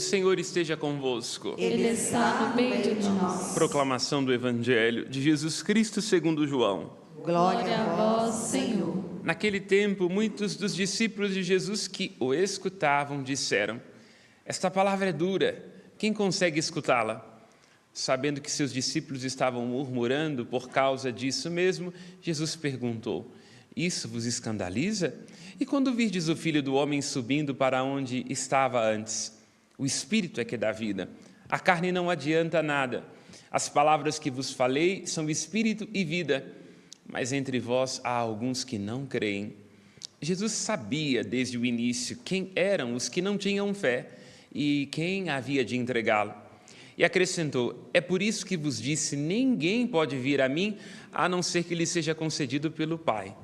O Senhor esteja convosco. Ele está no meio de nós. Proclamação do Evangelho de Jesus Cristo segundo João. Glória a vós, Senhor. Naquele tempo, muitos dos discípulos de Jesus que o escutavam disseram: esta palavra é dura, quem consegue escutá-la? Sabendo que seus discípulos estavam murmurando por causa disso mesmo, Jesus perguntou: isso vos escandaliza? E quando virdes o Filho do Homem subindo para onde estava antes? O Espírito é que dá vida, a carne não adianta nada. As palavras que vos falei são Espírito e vida, mas entre vós há alguns que não creem. Jesus sabia desde o início quem eram os que não tinham fé e quem havia de entregá-lo. E acrescentou: é por isso que vos disse, ninguém pode vir a mim, a não ser que lhe seja concedido pelo Pai.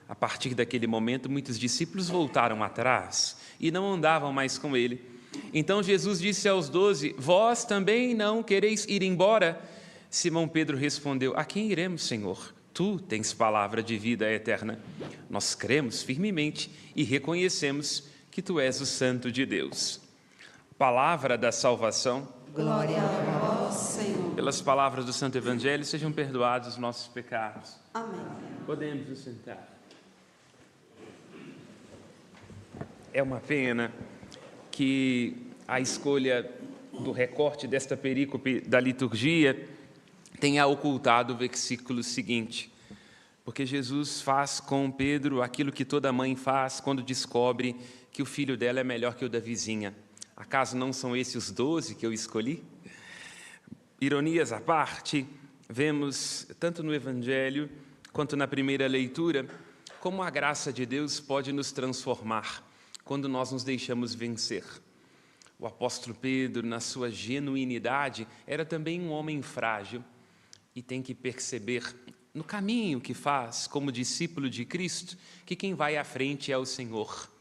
A partir daquele momento, muitos discípulos voltaram atrás e não andavam mais com ele. Então Jesus disse aos 12, vós também não quereis ir embora? Simão Pedro respondeu, a quem iremos, Senhor? Tu tens palavra de vida eterna. Nós cremos firmemente e reconhecemos que tu és o Santo de Deus. Palavra da salvação. Glória a vós, Senhor. Pelas palavras do Santo Evangelho, sejam perdoados os nossos pecados. Amém. Podemos nos sentar. É uma pena que a escolha do recorte desta perícope da liturgia tenha ocultado o versículo seguinte, porque Jesus faz com Pedro aquilo que toda mãe faz quando descobre que o filho dela é melhor que o da vizinha. Acaso não são esses os 12 que eu escolhi? Ironias à parte, vemos tanto no Evangelho quanto na primeira leitura como a graça de Deus pode nos transformar quando nós nos deixamos vencer. O apóstolo Pedro, na sua genuinidade, era também um homem frágil e tem que perceber no caminho que faz como discípulo de Cristo que quem vai à frente é o Senhor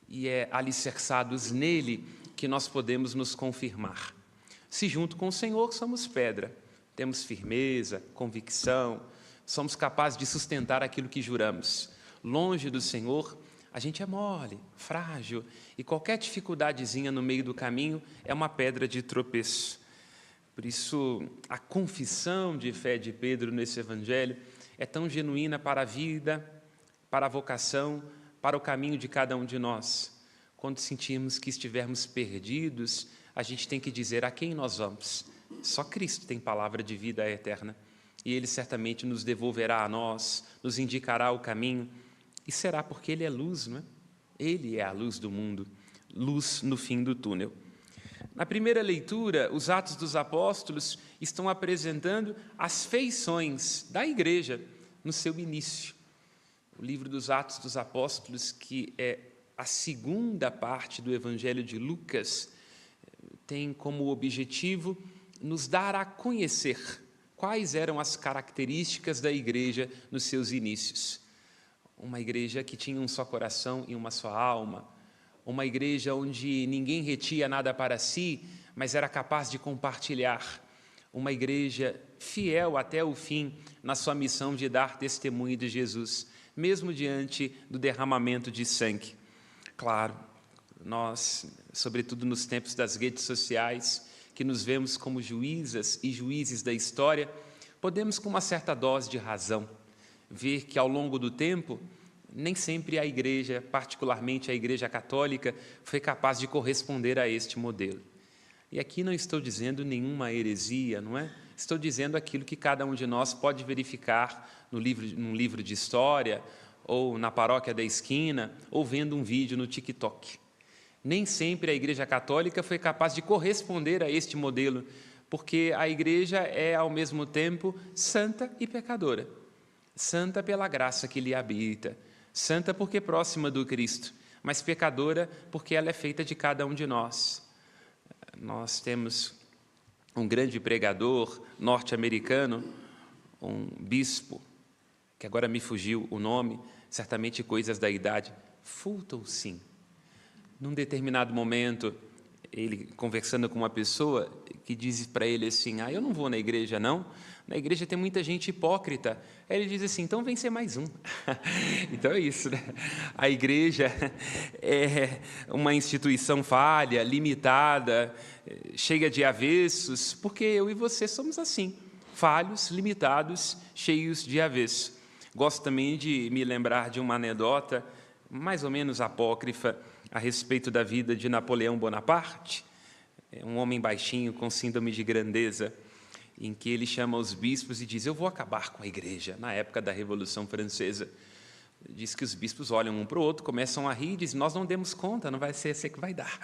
e é alicerçados nele que nós podemos nos confirmar. Se junto com o Senhor somos pedra, temos firmeza, convicção, somos capazes de sustentar aquilo que juramos. Longe do Senhor, a gente é mole, frágil, e qualquer dificuldadezinha no meio do caminho é uma pedra de tropeço. Por isso, a confissão de fé de Pedro nesse Evangelho é tão genuína para a vida, para a vocação, para o caminho de cada um de nós. Quando sentimos que estivermos perdidos, a gente tem que dizer a quem nós vamos. Só Cristo tem palavra de vida eterna, e Ele certamente nos devolverá a nós, nos indicará o caminho, e será porque Ele é luz, não é? Ele é a luz do mundo, luz no fim do túnel. Na primeira leitura, os Atos dos Apóstolos estão apresentando as feições da igreja no seu início. O livro dos Atos dos Apóstolos, que é a segunda parte do Evangelho de Lucas, tem como objetivo nos dar a conhecer quais eram as características da igreja nos seus inícios. Uma igreja que tinha um só coração e uma só alma, uma igreja onde ninguém retia nada para si, mas era capaz de compartilhar, uma igreja fiel até o fim na sua missão de dar testemunho de Jesus, mesmo diante do derramamento de sangue. Claro, nós, sobretudo nos tempos das redes sociais, que nos vemos como juízas e juízes da história, podemos, com uma certa dose de razão, ver que, ao longo do tempo, nem sempre a igreja, particularmente a igreja católica, foi capaz de corresponder a este modelo. E aqui não estou dizendo nenhuma heresia, não é? Estou dizendo aquilo que cada um de nós pode verificar num livro de história, ou na paróquia da esquina, ou vendo um vídeo no TikTok. Nem sempre a Igreja Católica foi capaz de corresponder a este modelo, porque a Igreja é, ao mesmo tempo, santa e pecadora. Santa pela graça que lhe habita, santa porque próxima do Cristo, mas pecadora porque ela é feita de cada um de nós. Nós temos um grande pregador norte-americano, um bispo, que agora me fugiu o nome, certamente coisas da idade, Fulton Sheen. Num determinado momento, ele conversando com uma pessoa que diz para ele assim: eu não vou na igreja, não. Na igreja tem muita gente hipócrita. Aí ele diz assim: então vem ser mais um. Então é isso, né? A igreja é uma instituição falha, limitada, cheia de avessos, porque eu e você somos assim, falhos, limitados, cheios de avesso. Gosto também de me lembrar de uma anedota, mais ou menos apócrifa, a respeito da vida de Napoleão Bonaparte, um homem baixinho com síndrome de grandeza, em que ele chama os bispos e diz: eu vou acabar com a igreja, na época da Revolução Francesa. Diz que os bispos olham um para o outro, começam a rir e dizem: nós não demos conta, não vai ser esse que vai dar.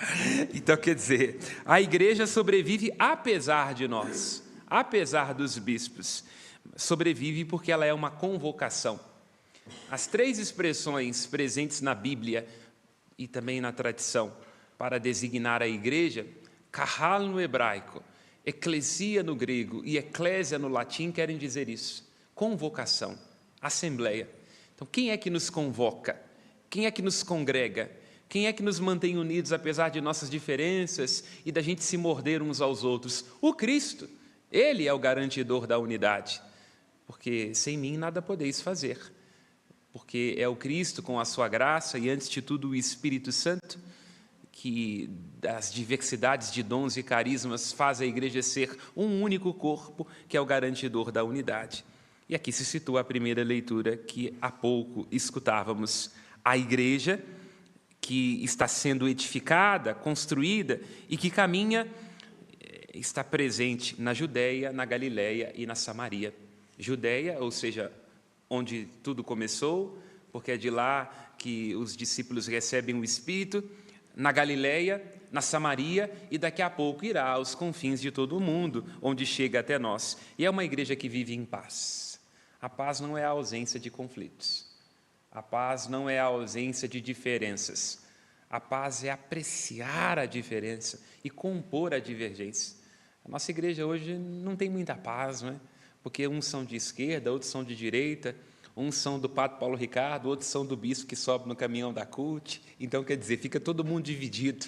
Então, quer dizer, a igreja sobrevive apesar de nós, apesar dos bispos, sobrevive porque ela é uma convocação. As 3 expressões presentes na Bíblia e também na tradição para designar a igreja, kahal no hebraico, eclesia no grego e eclésia no latim, querem dizer isso: convocação, assembleia. Então, quem é que nos convoca? Quem é que nos congrega? Quem é que nos mantém unidos apesar de nossas diferenças e da gente se morder uns aos outros? O Cristo. Ele é o garantidor da unidade, porque sem mim nada podeis fazer. Porque é o Cristo, com a sua graça e, antes de tudo, o Espírito Santo, que das diversidades de dons e carismas faz a igreja ser um único corpo, que é o garantidor da unidade. E aqui se situa a primeira leitura que há pouco escutávamos. A igreja que está sendo edificada, construída e que caminha, está presente na Judéia, na Galiléia e na Samaria. Judéia, ou seja, onde tudo começou, porque é de lá que os discípulos recebem o Espírito, na Galiléia, na Samaria, e daqui a pouco irá aos confins de todo o mundo, onde chega até nós. E é uma igreja que vive em paz. A paz não é a ausência de conflitos. A paz não é a ausência de diferenças. A paz é apreciar a diferença e compor a divergência. A nossa igreja hoje não tem muita paz, não é? Porque uns são de esquerda, outros são de direita, uns são do Padre Paulo Ricardo, outros são do bispo que sobe no caminhão da CUT. Então, quer dizer, fica todo mundo dividido.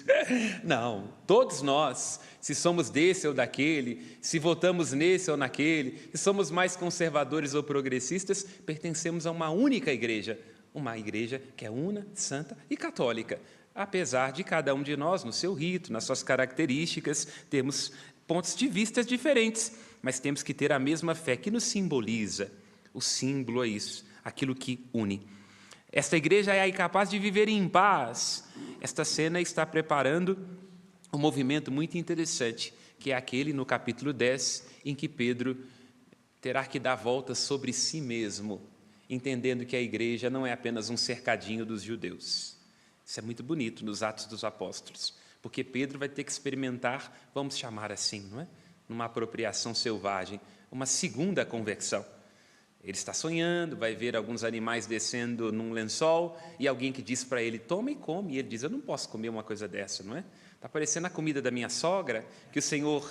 Não, todos nós, se somos desse ou daquele, se votamos nesse ou naquele, se somos mais conservadores ou progressistas, pertencemos a uma única igreja, uma igreja que é una, santa e católica. Apesar de cada um de nós, no seu rito, nas suas características, temos pontos de vista diferentes, mas temos que ter a mesma fé que nos simboliza. O símbolo é isso, aquilo que une. Esta igreja é aí capaz de viver em paz. Esta cena está preparando um movimento muito interessante, que é aquele no capítulo 10, em que Pedro terá que dar voltas sobre si mesmo, entendendo que a igreja não é apenas um cercadinho dos judeus. Isso é muito bonito nos Atos dos Apóstolos, porque Pedro vai ter que experimentar, vamos chamar assim, não é? Numa apropriação selvagem, uma segunda conversão. Ele está sonhando, vai ver alguns animais descendo num lençol e alguém que diz para ele: toma e come. E ele diz: eu não posso comer uma coisa dessa, não é? Está parecendo a comida da minha sogra, que o Senhor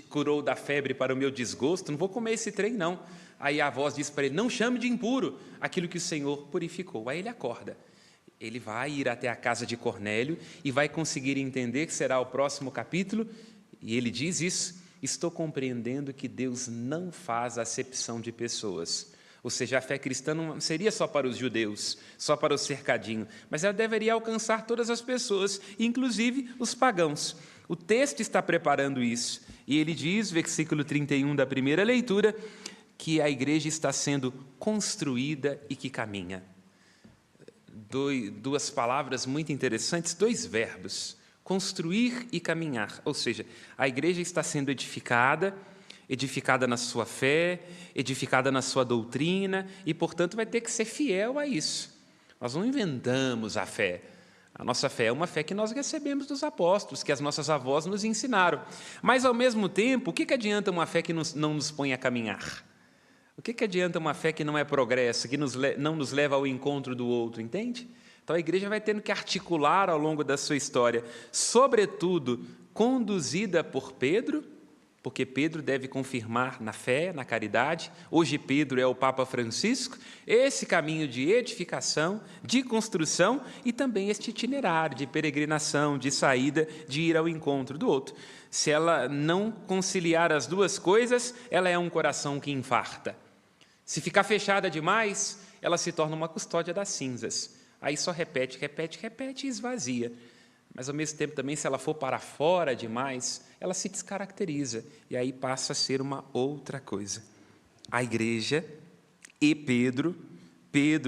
curou da febre para o meu desgosto, não vou comer esse trem, não. Aí a voz diz para ele: não chame de impuro aquilo que o Senhor purificou. Aí ele acorda. Ele vai ir até a casa de Cornélio e vai conseguir entender, que será o próximo capítulo, e ele diz isso: estou compreendendo que Deus não faz acepção de pessoas. Ou seja, a fé cristã não seria só para os judeus, só para o cercadinho, mas ela deveria alcançar todas as pessoas, inclusive os pagãos. O texto está preparando isso, e ele diz, versículo 31 da primeira leitura, que a igreja está sendo construída e que caminha. Duas palavras muito interessantes, 2 verbos: construir e caminhar. Ou seja, a igreja está sendo edificada na sua fé, edificada na sua doutrina, e, portanto, vai ter que ser fiel a isso. Nós não inventamos a fé. A nossa fé é uma fé que nós recebemos dos apóstolos, que as nossas avós nos ensinaram. Mas, ao mesmo tempo, o que adianta uma fé que não nos põe a caminhar? O que adianta uma fé que não é progresso, que não nos leva ao encontro do outro, entende? Então, a igreja vai tendo que articular ao longo da sua história, sobretudo conduzida por Pedro porque Pedro deve confirmar na fé, na caridade. Hoje Pedro é o Papa Francisco, esse caminho de edificação, de construção e também este itinerário de peregrinação, de saída, de ir ao encontro do outro. Se ela não conciliar as duas coisas, ela é um coração que infarta. Se ficar fechada demais, ela se torna uma custódia das cinzas. Aí só repete e esvazia. Mas, ao mesmo tempo, também, se ela for para fora demais, ela se descaracteriza, e aí passa a ser uma outra coisa. A igreja e Pedro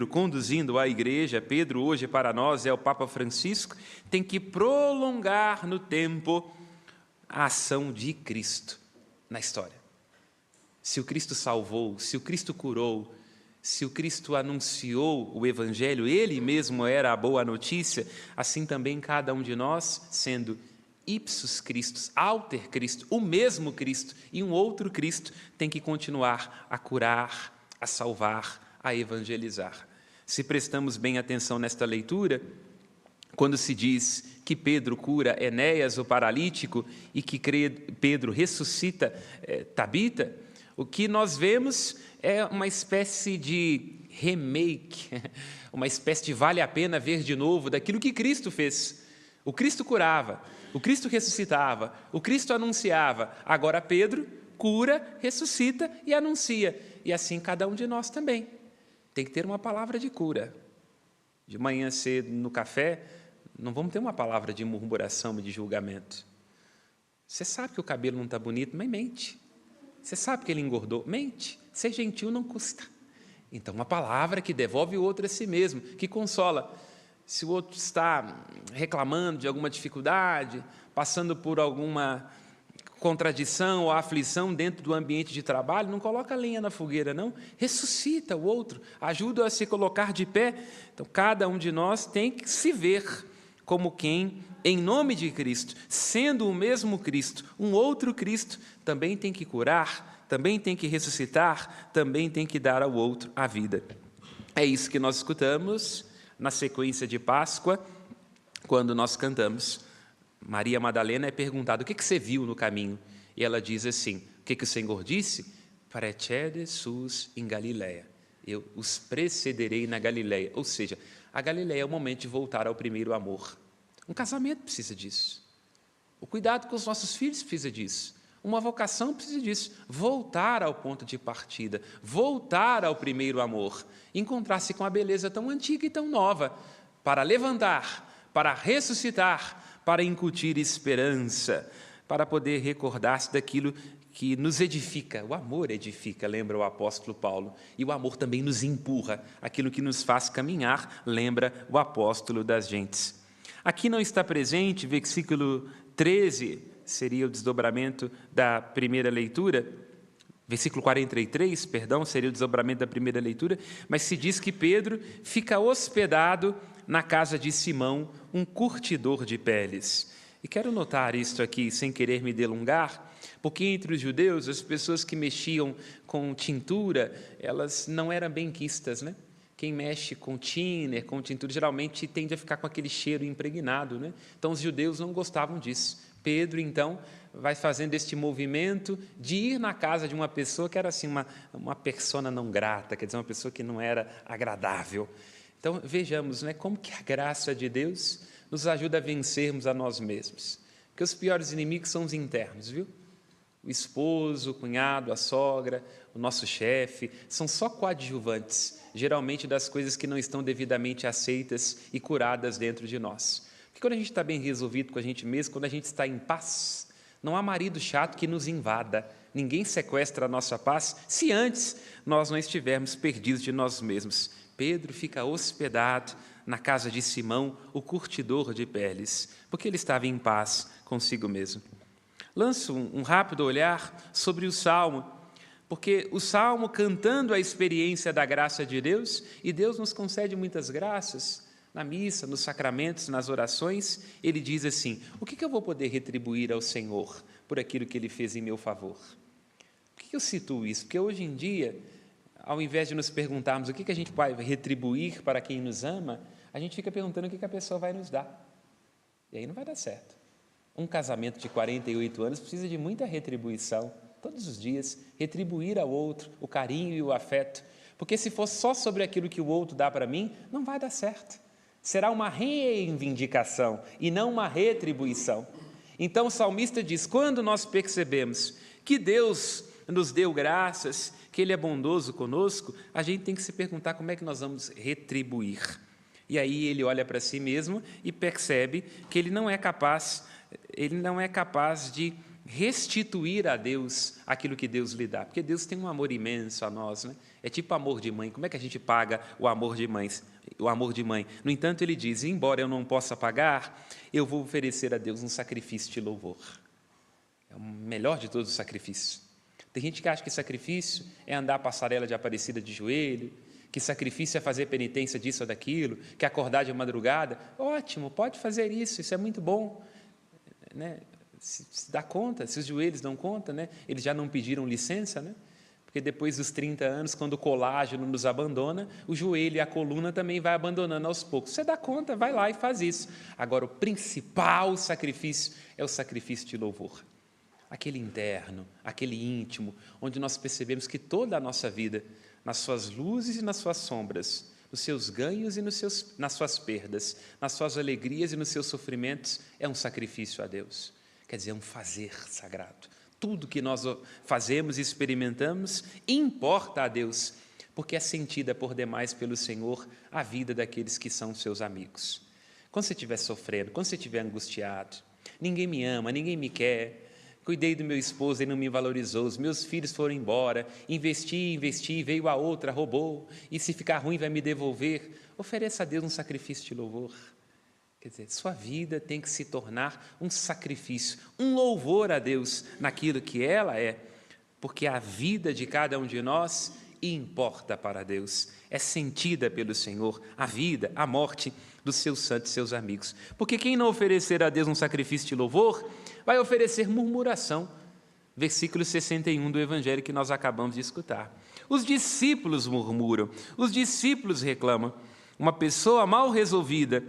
conduzindo a igreja, Pedro hoje para nós é o Papa Francisco, tem que prolongar no tempo a ação de Cristo na história. Se o Cristo salvou, se o Cristo curou, se o Cristo anunciou o Evangelho, Ele mesmo era a boa notícia, assim também cada um de nós, sendo ipsus Christus, alter Cristo, o mesmo Cristo e um outro Cristo, tem que continuar a curar, a salvar, a evangelizar. Se prestamos bem atenção nesta leitura, quando se diz que Pedro cura Enéas, o paralítico, e que Pedro ressuscita Tabita, o que nós vemos é uma espécie de remake, uma espécie de vale a pena ver de novo daquilo que Cristo fez. O Cristo curava, o Cristo ressuscitava, o Cristo anunciava. Agora Pedro cura, ressuscita e anuncia. E assim cada um de nós também. Tem que ter uma palavra de cura. De manhã cedo no café, não vamos ter uma palavra de murmuração e de julgamento. Você sabe que o cabelo não está bonito, mas mente. Você sabe que ele engordou? Mente. Ser gentil não custa. Então, uma palavra que devolve o outro a si mesmo, que consola. Se o outro está reclamando de alguma dificuldade, passando por alguma contradição ou aflição dentro do ambiente de trabalho, não coloca lenha na fogueira, não. Ressuscita o outro, ajuda a se colocar de pé. Então, cada um de nós tem que se ver como quem, em nome de Cristo, sendo o mesmo Cristo, um outro Cristo, também tem que curar, também tem que ressuscitar, também tem que dar ao outro a vida. É isso que nós escutamos na sequência de Páscoa, quando nós cantamos. Maria Madalena é perguntada, o que você viu no caminho? E ela diz assim, o que o Senhor disse? Praecede sus in Galileia. Eu os precederei na Galileia. Ou seja, a Galileia é o momento de voltar ao primeiro amor. Um casamento precisa disso. O cuidado com os nossos filhos precisa disso. Uma vocação precisa disso. Voltar ao ponto de partida. Voltar ao primeiro amor. Encontrar-se com a beleza tão antiga e tão nova. Para levantar, para ressuscitar, para incutir esperança, para poder recordar-se daquilo que nos edifica. O amor edifica, lembra o apóstolo Paulo. E o amor também nos empurra. Aquilo que nos faz caminhar, lembra o apóstolo das gentes. Aqui não está presente, versículo 13, seria o desdobramento da primeira leitura, versículo 43, perdão, seria o desdobramento da primeira leitura, mas se diz que Pedro fica hospedado na casa de Simão, um curtidor de peles. E quero notar isto aqui, sem querer me delongar, porque entre os judeus, as pessoas que mexiam com tintura, elas não eram benquistas, né? Quem mexe com thinner, com tintura, geralmente tende a ficar com aquele cheiro impregnado, né? Então, os judeus não gostavam disso. Pedro, então, vai fazendo este movimento de ir na casa de uma pessoa que era assim, uma persona não grata, quer dizer, uma pessoa que não era agradável. Então, vejamos, né, como que a graça de Deus nos ajuda a vencermos a nós mesmos. Porque os piores inimigos são os internos, viu? O esposo, o cunhado, a sogra, o nosso chefe, são só coadjuvantes, geralmente das coisas que não estão devidamente aceitas e curadas dentro de nós. Porque quando a gente está bem resolvido com a gente mesmo, quando a gente está em paz, não há marido chato que nos invada, ninguém sequestra a nossa paz, se antes nós não estivermos perdidos de nós mesmos. Pedro fica hospedado na casa de Simão, o curtidor de peles, porque ele estava em paz consigo mesmo. Lanço um rápido olhar sobre o Salmo, porque o Salmo cantando a experiência da graça de Deus, e Deus nos concede muitas graças, na missa, nos sacramentos, nas orações, ele diz assim, o que eu vou poder retribuir ao Senhor por aquilo que Ele fez em meu favor? Por que eu cito isso? Porque hoje em dia, ao invés de nos perguntarmos o que a gente vai retribuir para quem nos ama, a gente fica perguntando o que a pessoa vai nos dar. E aí não vai dar certo. Um casamento de 48 anos precisa de muita retribuição, todos os dias, retribuir ao outro o carinho e o afeto, porque se for só sobre aquilo que o outro dá para mim, não vai dar certo. Será uma reivindicação e não uma retribuição. Então o salmista diz, quando nós percebemos que Deus nos deu graças, que Ele é bondoso conosco, a gente tem que se perguntar como é que nós vamos retribuir. E aí ele olha para si mesmo e percebe que ele não é capaz de restituir a Deus aquilo que Deus lhe dá, porque Deus tem um amor imenso a nós, né? É tipo amor de mãe. Como é que a gente paga o amor de mãe? No entanto, ele diz, embora eu não possa pagar, eu vou oferecer a Deus um sacrifício de louvor. É o melhor de todos os sacrifícios. Tem gente que acha que sacrifício é andar a passarela de Aparecida de joelho, que sacrifício é fazer penitência disso ou daquilo, que acordar de madrugada. Ótimo, pode fazer isso é muito bom, né? Se dá conta, se os joelhos dão conta, né? Eles já não pediram licença, né? Porque depois dos 30 anos, quando o colágeno nos abandona, o joelho e a coluna também vai abandonando aos poucos. Você dá conta, vai lá e faz isso. Agora, o principal sacrifício é o sacrifício de louvor. Aquele interno, aquele íntimo, onde nós percebemos que toda a nossa vida, nas suas luzes e nas suas sombras, nos seus ganhos e nas suas perdas, nas suas alegrias e nos seus sofrimentos, é um sacrifício a Deus. Quer dizer, é um fazer sagrado. Tudo que nós fazemos e experimentamos importa a Deus, porque é sentida por demais pelo Senhor a vida daqueles que são seus amigos. Quando você estiver sofrendo, quando você estiver angustiado, ninguém me ama, ninguém me quer, cuidei do meu esposo e não me valorizou, os meus filhos foram embora, investi, veio a outra, roubou, e se ficar ruim vai me devolver. Ofereça a Deus um sacrifício de louvor. Quer dizer, sua vida tem que se tornar um sacrifício, um louvor a Deus naquilo que ela é, porque a vida de cada um de nós importa para Deus, é sentida pelo Senhor, a vida, a morte dos seus santos, seus amigos. Porque quem não oferecer a Deus um sacrifício de louvor, vai oferecer murmuração. Versículo 61 do Evangelho que nós acabamos de escutar. Os discípulos murmuram, os discípulos reclamam. Uma pessoa mal resolvida,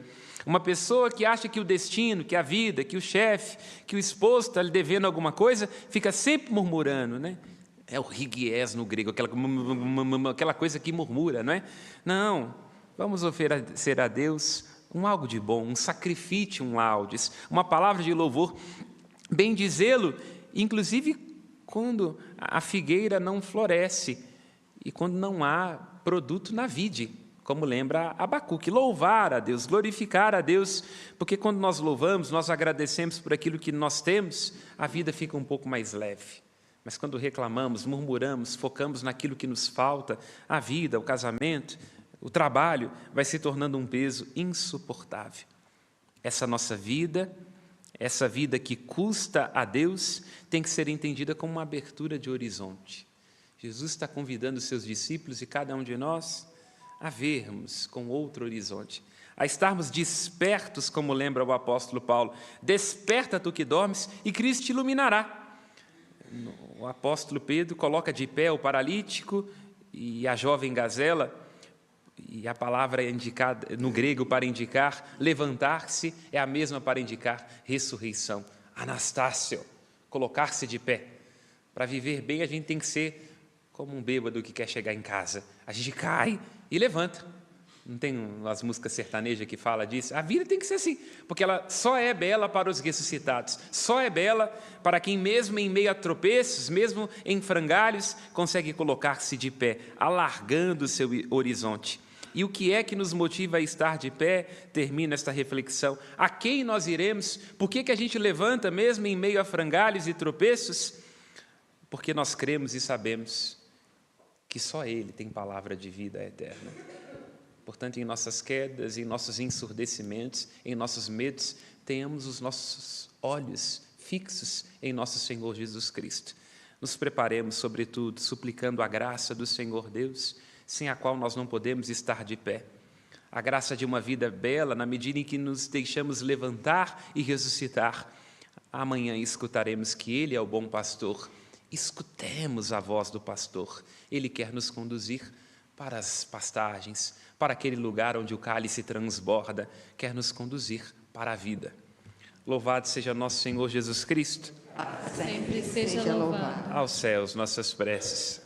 uma pessoa que acha que o destino, que a vida, que o chefe, que o esposo está lhe devendo alguma coisa, fica sempre murmurando, né? É o rigiés no grego, aquela coisa que murmura, não é? Não, vamos oferecer a Deus algo de bom, um sacrifício, um laudes, uma palavra de louvor, bem dizê-lo, inclusive quando a figueira não floresce e quando não há produto na vide. Como lembra Abacuque, louvar a Deus, glorificar a Deus, porque quando nós louvamos, nós agradecemos por aquilo que nós temos, a vida fica um pouco mais leve. Mas quando reclamamos, murmuramos, focamos naquilo que nos falta, a vida, o casamento, o trabalho, vai se tornando um peso insuportável. Essa nossa vida, essa vida que custa a Deus, tem que ser entendida como uma abertura de horizonte. Jesus está convidando os seus discípulos e cada um de nós a vermos com outro horizonte, a estarmos despertos, como lembra o apóstolo Paulo, desperta tu que dormes e Cristo te iluminará. O apóstolo Pedro coloca de pé o paralítico e a jovem gazela, e a palavra indicada no grego para indicar levantar-se é a mesma para indicar ressurreição, anastácio, colocar-se de pé. Para viver bem a gente tem que ser como um bêbado que quer chegar em casa, a gente cai e levanta. Não tem as músicas sertanejas que fala disso? A vida tem que ser assim, porque ela só é bela para os ressuscitados, só é bela para quem mesmo em meio a tropeços, mesmo em frangalhos, consegue colocar-se de pé, alargando o seu horizonte. E o que é que nos motiva a estar de pé? Termina esta reflexão. A quem nós iremos? Por que a gente levanta mesmo em meio a frangalhos e tropeços? Porque nós cremos e sabemos que só Ele tem palavra de vida eterna. Portanto, em nossas quedas, em nossos ensurdecimentos, em nossos medos, tenhamos os nossos olhos fixos em nosso Senhor Jesus Cristo. Nos preparemos, sobretudo, suplicando a graça do Senhor Deus, sem a qual nós não podemos estar de pé. A graça de uma vida bela, na medida em que nos deixamos levantar e ressuscitar. Amanhã escutaremos que Ele é o bom pastor. Escutemos a voz do pastor. Ele quer nos conduzir para as pastagens, para aquele lugar onde o cálice transborda, quer nos conduzir para a vida. Louvado seja nosso Senhor Jesus Cristo. Sempre seja louvado. Aos céus, nossas preces.